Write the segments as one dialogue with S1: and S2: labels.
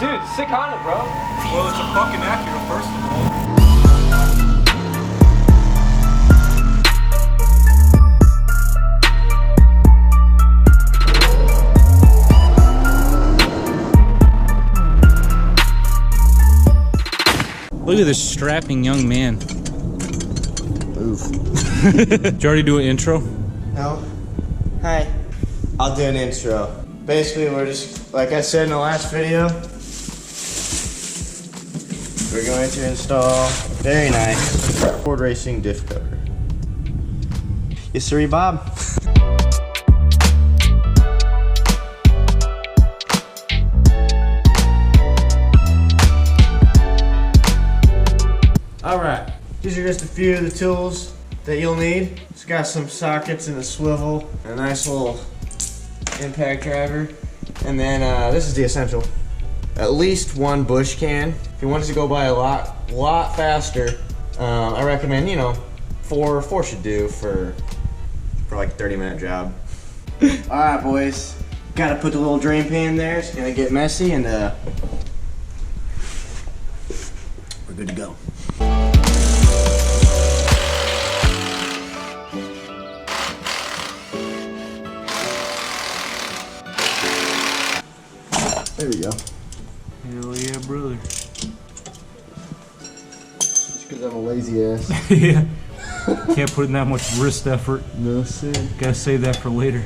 S1: Dude, sick Honda, bro.
S2: Well, it's a fucking Acura, first of all.
S3: Look at this strapping young man.
S4: Oof.
S3: Did you already do an intro?
S4: No. Hi. I'll do an intro. Basically, we're just, like I said in the last video, we're going to install very nice Ford Racing diff cover. Yes, sir, Bob. Alright, these are just a few of the tools that you'll need. It's got some sockets and a swivel, and a nice little impact driver. And then this is the essential. At least one bush can. If you want it to go by a lot faster, I recommend, you know, four should do for like a 30-minute job. Alright boys, gotta put the little drain pan there. It's gonna get messy and we're good to go. There we go.
S3: Hell yeah, brother.
S4: Just because I'm a lazy ass.
S3: Yeah. Can't put in that much wrist effort.
S4: No sir.
S3: Gotta save that for later.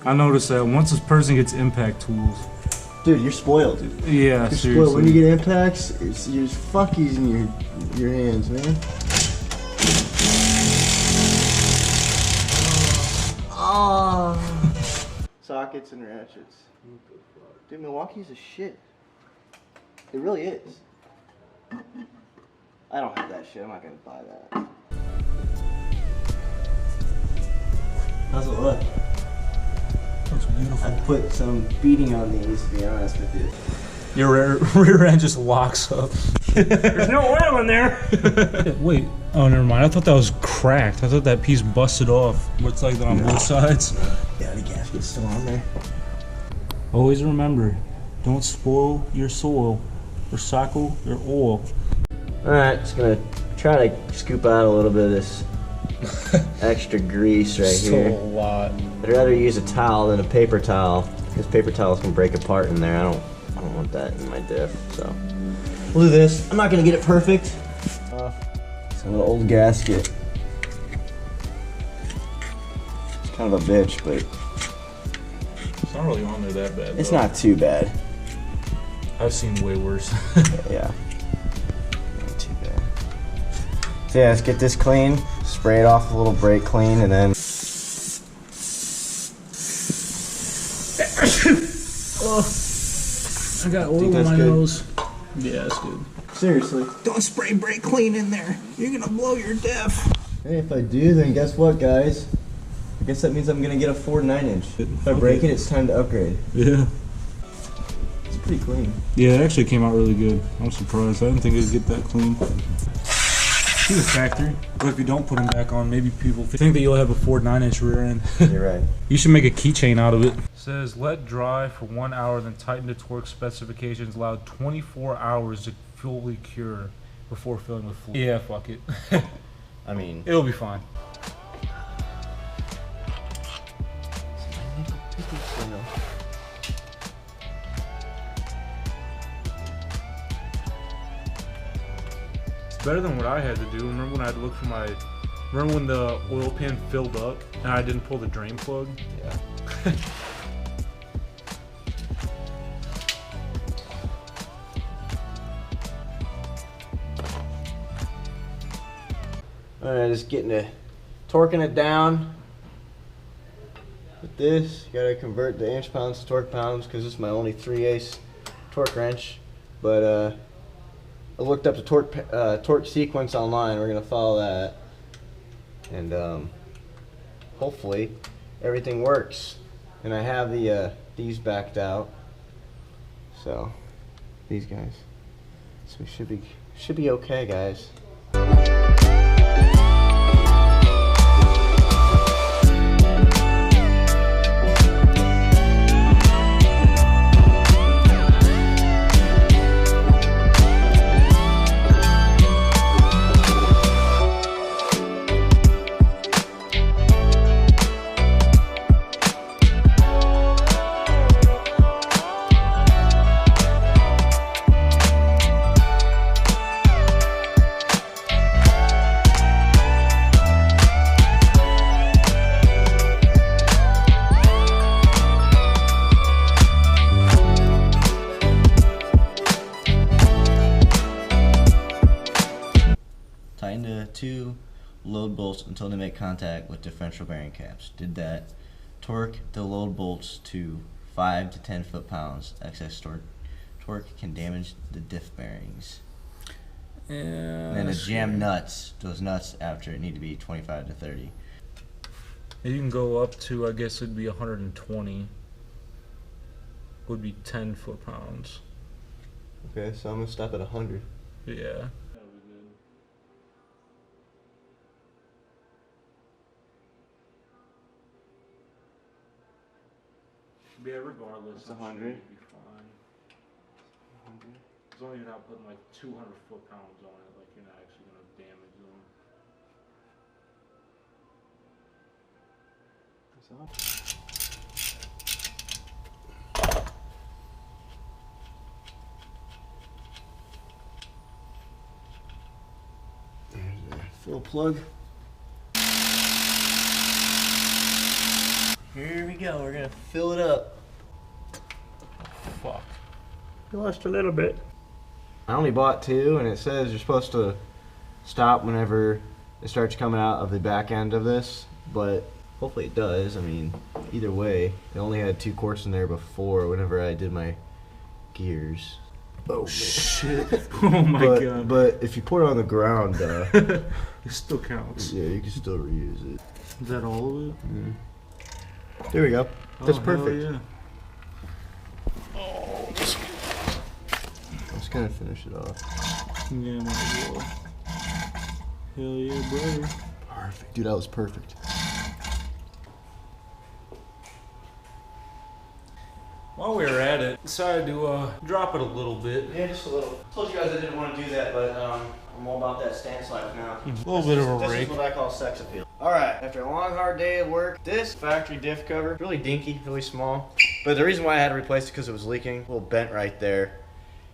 S3: I noticed that once this person gets impact tools.
S4: Dude, you're spoiled, dude.
S3: Yeah,
S4: You're
S3: seriously.
S4: spoiled. When you get impacts, it's there's fuckies in your hands, man. Oh. Sockets and ratchets. Dude, Milwaukee's a shit. It really is. I don't have that shit. I'm not gonna buy that. How's it look?
S3: Looks beautiful.
S4: I put some beating on these, to be honest with you.
S3: Your rear end just locks up.
S1: There's no oil in there.
S3: Wait. Oh, never mind. I thought that was cracked. I thought that piece busted off. What's like that on both sides?
S4: Yeah, the gasket's still on there.
S3: Always remember, don't spoil your soil, recycle your oil.
S4: Alright, just gonna try to scoop out a little bit of this extra grease right here.
S3: So a lot.
S4: I'd rather use a towel than a paper towel, because paper towels can break apart in there. I don't want that in my diff, so. We'll do this. I'm not gonna get it perfect. It's an old gasket. It's kind of a bitch, but
S3: It's not really on there that bad.
S4: it's
S3: though.
S4: not too bad.
S3: I've seen way worse.
S4: Yeah. Not too bad. So yeah, let's get this clean. Spray it off a little brake clean, and then.
S3: I got oil
S4: in my
S3: nose. Yeah, that's good.
S4: Seriously.
S3: Don't spray brake clean in there. You're gonna blow your diff.
S4: Hey, if I do, then guess what, guys? I guess that means I'm gonna get a Ford 9-inch. If I break it, it's time to upgrade.
S3: Yeah.
S4: It's pretty clean.
S3: Yeah, it actually came out really good. I'm surprised. I didn't think it'd get that clean. See the factory. But if you don't put them back on, maybe people think that you'll have a Ford 9-inch rear end.
S4: You're right.
S3: You should make a keychain out of it. It says let dry for 1 hour, then tighten to torque specifications. Allow 24 hours to fully cure before filling with fluid. Yeah, fuck it.
S4: I mean,
S3: It'll be fine. It's better than what I had to do. Remember when I had to look for my... Remember when the oil pan filled up and I didn't pull the drain plug?
S4: yeah. Alright, just torquing it down. With this, you gotta convert the inch pounds to torque pounds because this is my only 3/8 torque wrench. But I looked up the torque sequence online. We're gonna follow that, and hopefully everything works. And I have these backed out, so these guys. So we should be okay, guys. 2 load bolts until they make contact with differential bearing caps. Did that. Torque the load bolts to 5 to 10 foot-pounds. Excess torque can damage the diff bearings. And then to jam nuts, those nuts after it need to be 25 to 30.
S3: You can go up to, I guess it'd be 120. Would be 10 foot-pounds.
S4: Okay, so I'm gonna stop at 100.
S3: Yeah. That'll be good. Yeah, regardless,
S4: It's 100.
S3: It'd be fine. As long as you're not putting like 200 foot-pounds on it, like you're not actually gonna damage them.
S4: There's a full plug. Here we go, we're gonna fill it up.
S3: Fuck.
S1: You lost a little bit.
S4: I only bought 2, and it says you're supposed to stop whenever it starts coming out of the back end of this, but hopefully it does. I mean, either way, it only had 2 quarts in there before whenever I did my gears. Oh
S3: Shit. Oh my god.
S4: But if you put it on the ground,
S3: It still counts.
S4: yeah, you can still reuse it.
S3: Is that all of it?
S4: There we go. That's
S3: Oh,
S4: perfect.
S3: hell yeah.
S4: I'm just gonna finish it off.
S3: Yeah, might as well. Hell yeah, brother.
S4: Perfect. Dude, that was perfect.
S3: While we were at it, decided to drop it a little bit.
S4: Yeah, just a little. Told you guys I didn't want to do that, but I'm all about that stance life now.
S3: A little bit of a
S4: This
S3: rake.
S4: is what I call sex appeal. Alright, after a long, hard day of work, this factory diff cover, really dinky, really small. But the reason why I had to replace it because it was leaking. A little bent right there.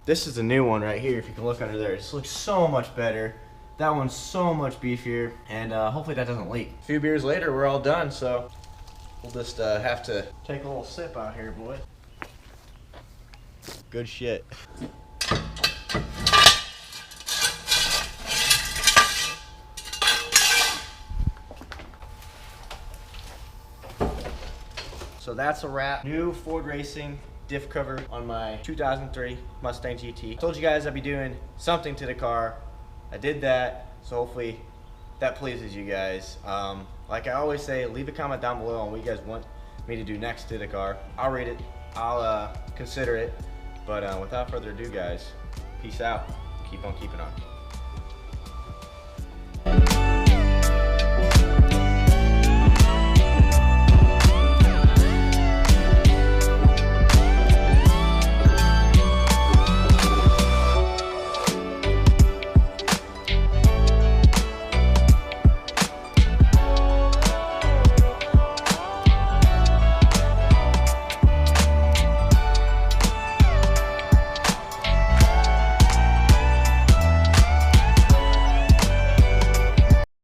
S4: This is the new one right here, if you can look under there. It looks so much better. That one's so much beefier, and hopefully that doesn't leak. A few beers later, we're all done, so we'll just have to take a little sip out here, boy. Good shit. So that's a wrap. New Ford Racing diff cover on my 2003 Mustang GT. Told you guys I'd be doing something to the car. I did that, so hopefully that pleases you guys. Like I always say, leave a comment down below on what you guys want me to do next to the car. I'll read it, I'll consider it. But without further ado, guys, peace out. Keep on keeping on.